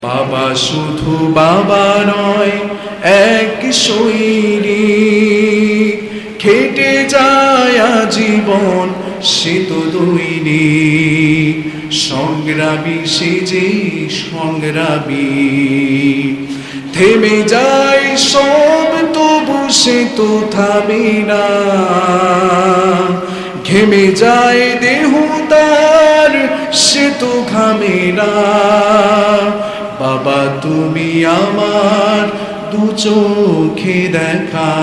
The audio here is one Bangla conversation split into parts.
বাবা শুধু বাবা নয়, এক শৈলী খেটে যায় জীবন সে তো দৈনিক সংগ্রামী, সে যে সংগ্রামী। থেমে যায় সব তবু সে তো থামে না, ঘেমে যায় দেহ তার সে তো ঘামে না। বাবা তুমি আমার দু চোখে দেখা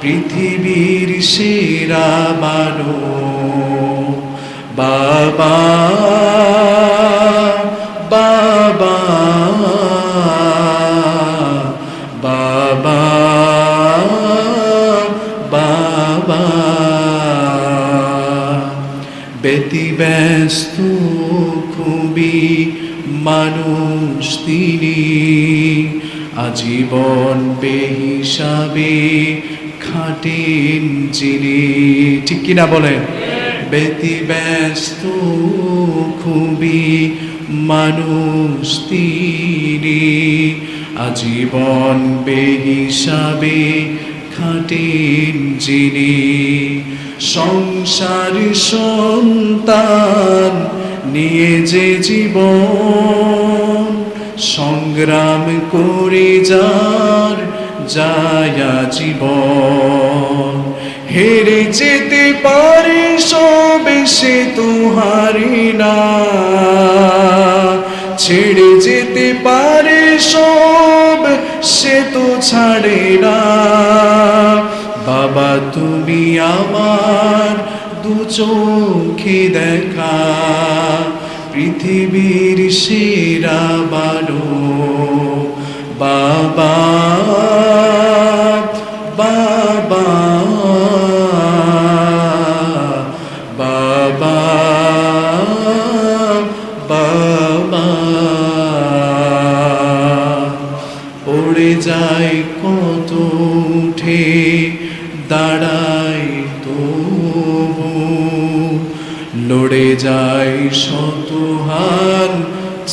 পৃথিবীর সেরা মানুষ। বাবা বাবা বাবা বাবা। ব্যতিব্যস্ত খুবই মানুষ তিনি, আজীবন বেহিসাবে খাটেন যিনি। ঠিক কিনা বলেন? ব্যতিব্যস্ত খুবই মানুষ তিনি, আজীবন বেহিসাবে খাটেন যিনি। সংসার সন্তান নিয়ে যে জীবন সংগ্রাম করে যার যায়া জীবন, হেরে যেতে পারে সব সে তো হারে না, ছেড়ে যেতে পারে সব সে তো ছাড়ে না। বাবা তুমি আমার দু চোখে দেখা পৃথিবীর সেরা মানুষ। বাবা বাবা বাবা বাবা। পড়ে যায় কত উঠে দাঁড়ায় তবু, লড়ে যায় শত হাত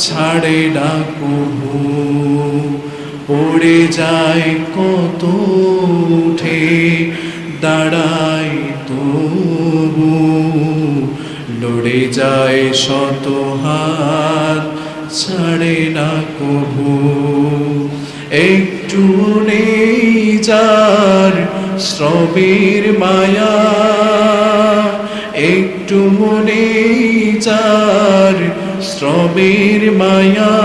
ছাড়ে না কবু। পড়ে যায় কত উঠে দাঁড়ায় তবু, লড়ে যায় শত হাত ছাড়ে না কবু। একটু নেই যার শ্রমের মায়া, একটু নেই যার শ্রমের মায়া।